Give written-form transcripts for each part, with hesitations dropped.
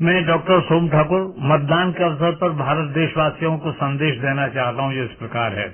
मैं डॉक्टर सोम ठाकुर मतदान के अवसर पर भारत देशवासियों को संदेश देना चाहता हूँ, जो इस प्रकार है।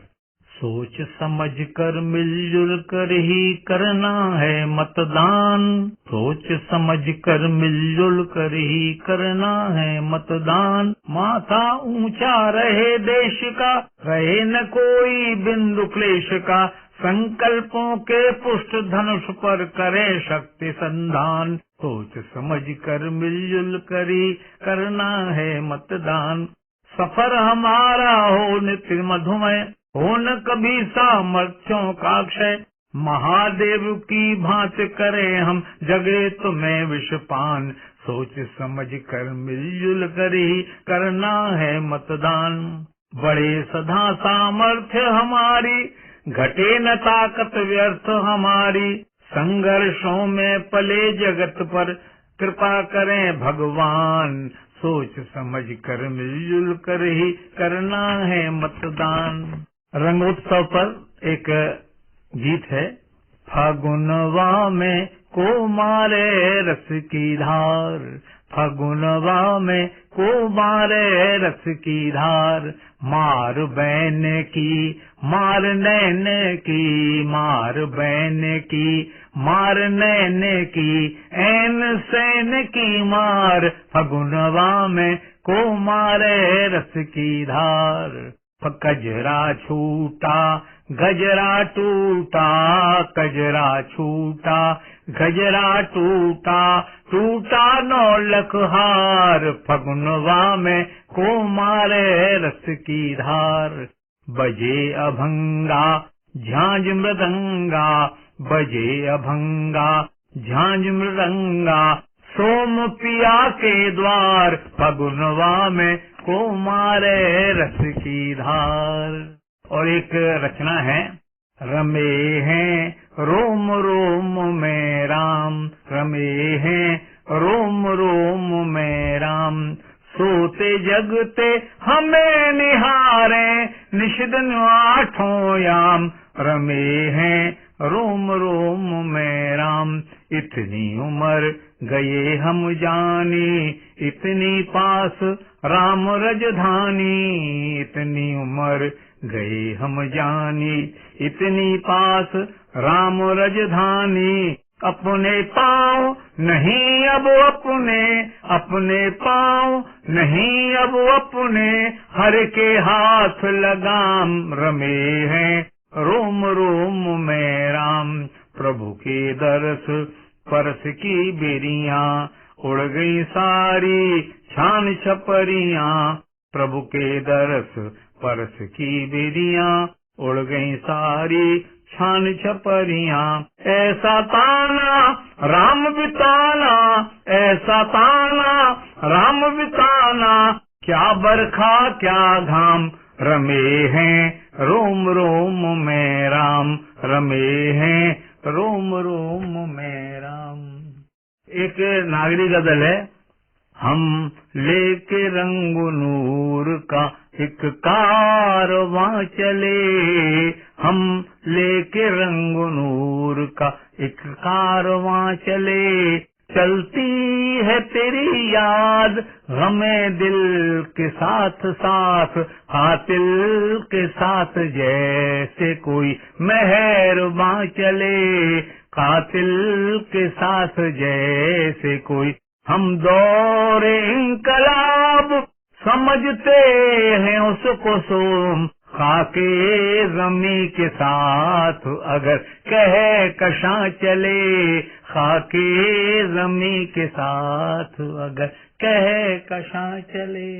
सोच समझ कर मिलजुल कर ही करना है मतदान। सोच समझ कर मिलजुल कर ही करना है मतदान। माथा ऊंचा रहे देश का, रहे न कोई बिंदु क्लेश का। संकल्पों के पुष्ट धनुष पर करे शक्ति संधान। सोच समझ कर मिलजुल कर ही करना है मतदान। सफर हमारा हो नित्य मधुमय, हो न कभी सामर्थ्यों का क्षय। महादेव की भांति करे हम जगे तुम्हें विषपान। सोच समझ कर मिलजुल कर ही करना है मतदान। बड़े सदा सामर्थ्य हमारी, घटे न ताकत व्यर्थ हमारी। संघर्षों में पले जगत पर कृपा करें भगवान। सोच समझ कर मिलजुल कर ही करना है मतदान। रंगोत्सव पर एक गीत है। फागुनवा में को मारे रस की धार, फागुनवा में को मारे रस की धार। मार बैन की मार नैन की, मार बैन की मार नैन की। ऐन सैन की मार, फागुनवा में को मारे रस की धार। गजरा छूटा गजरा टूटा, गजरा छूटा गजरा टूटा। टूटा नौलख हार, फगुनवा में को मारे रस की धार। बजे अभंगा झांझ मृदंगा, बजे अभंगा झांझ मृदंगा। सोम पिया के द्वार, फगुनवा में को मारे रस की धार। और एक रचना है। रमे हैं रोम रोम में राम, रमे हैं रोम रोम में राम। सोते जगते हमें निहारे, निषिदन आठों याम। रमे हैं रोम रोम में राम। इतनी उम्र गए हम जानी, इतनी पास राम रजधानी। इतनी उम्र गए हम जानी, इतनी पास राम रजधानी। अपने पाँव नहीं अब अपने, अपने पाँव नहीं अब अपने। हर के हाथ लगाम, रमे हैं रोम रोम में राम। प्रभु के दरस परस की बेरियां, उड़ गई सारी छान छपरियां। प्रभु के दरस परस की बेरियां, उड़ गई सारी छान छपरियां। ऐसा ताना राम बिताना, ऐसा ताना राम बिताना। क्या बरखा क्या घाम, रमे हैं रोम रोम में राम। रमे हैं रोम रोम में राम। एक नागरी गजल है। हम लेके रंग नूर का एक कारवां चले, हम लेके रंग नूर का एक कारवां चले। चलती है तेरी याद हमें दिल के साथ साथ, कातिल के साथ जैसे कोई मेहरबां चले। कातिल के साथ जैसे कोई हम दौरे इंकलाब समझते हैं उसको सोम। खाके ज़मी के साथ अगर कहे कशां चले, खाके ज़मी के साथ अगर कहे कशां चले।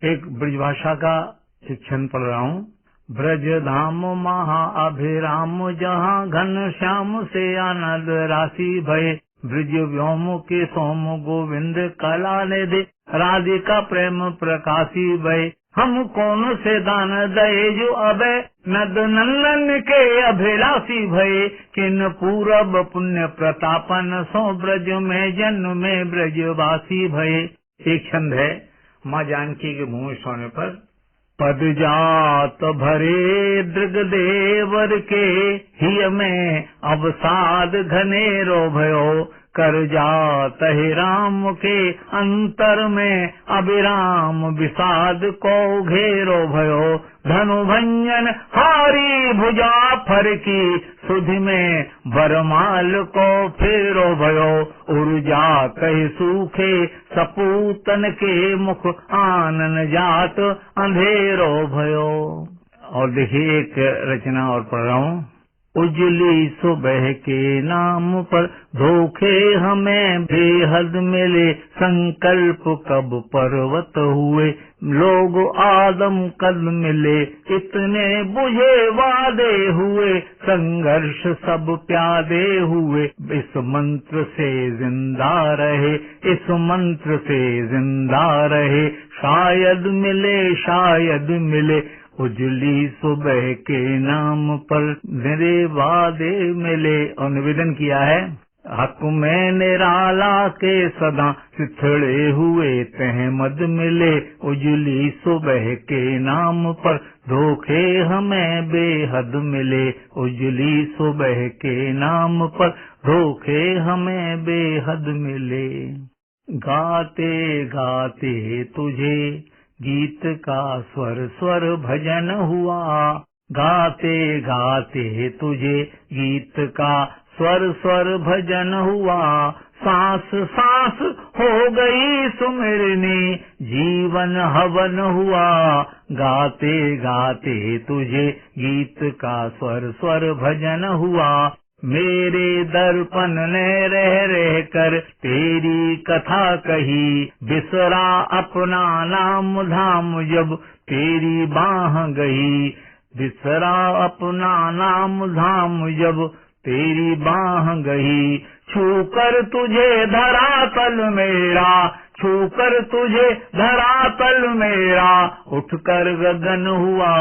एक ब्रजभाषा का शिक्षण पढ़ रहा हूँ। ब्रज धाम महा अभिराम, जहाँ घन श्याम से आनंद राशि भय। ब्रज व्योम के सोम गोविंद कला ने दे, राधिका प्रेम प्रकाशी भय। हम कौन से दान दये जो अभय, नद नंदन के अभिलाषी भय। किन पूरब पुण्य प्रतापन, सो ब्रज में जन्म में ब्रजवासी भय। एक छंद है। माँ जानकी के मुँह सोने पर। पद जात भरे दृग देवर के, हिय में अवसाद घनेरो भयो। कर जात है राम के अंतर में, अभिराम विषाद को घेरो भयो, धनु भंजन हारी भुजा फर की, सुधि में बरमाल को फेरो भयो, ऊर्जा कह सूखे सपूतन के मुख, आनन जात अंधेरो भयो। और देखिए एक रचना और पढ़ रहा हूँ। उजली सुबह के नाम पर धोखे हमें बेहद मिले, संकल्प कब पर्वत हुए, लोग आदम कद मिले, इतने बुझे वादे हुए, संघर्ष सब प्यादे हुए, इस मंत्र से जिंदा रहे, इस मंत्र से जिंदा रहे, शायद मिले शायद मिले, उजली सुबह के नाम पर मेरे वादे मिले। और निवेदन किया है, हक में निराला के सदा सिथड़े हुए तहमद मिले, उजली सुबह के नाम पर धोखे हमें बेहद मिले, उजली सुबह के नाम पर धोखे हमें बेहद मिले। गाते गाते तुझे गीत का स्वर स्वर भजन हुआ, गाते गाते तुझे गीत का स्वर स्वर भजन हुआ, सांस सांस हो गई सुमिरनी, जीवन हवन हुआ, गाते गाते तुझे गीत का स्वर स्वर भजन हुआ, मेरे दर्पण ने रह रह कर तेरी कथा कही, बिसरा अपना नाम धाम जब तेरी बाह गई, बिसरा अपना नाम धाम जब तेरी बाह गई, छूकर तुझे धरातल मेरा, छूकर तुझे धरातल मेरा, उठकर गगन हुआ,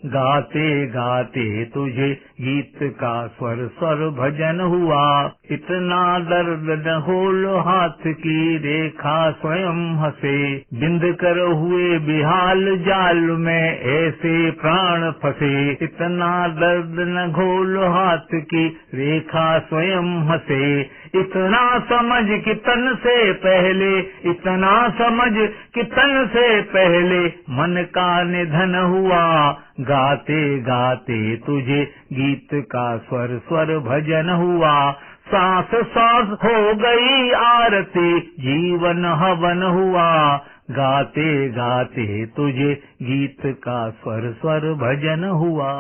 गाते गाते तुझे गीत का स्वर स्वर भजन हुआ, इतना दर्द न हो लो हाथ की रेखा स्वयं हंसे, बिंद कर हुए बिहाल जाल में ऐसे प्राण फंसे, इतना दर्द न घोलो हाथ की रेखा स्वयं हंसे, इतना समझ कि तन से पहले, इतना समझ कि तन से पहले मन का निधन हुआ, गाते गाते तुझे गीत का स्वर स्वर भजन हुआ, सांस सांस हो गई आरती, जीवन हवन हुआ, गाते गाते तुझे गीत का स्वर स्वर भजन हुआ।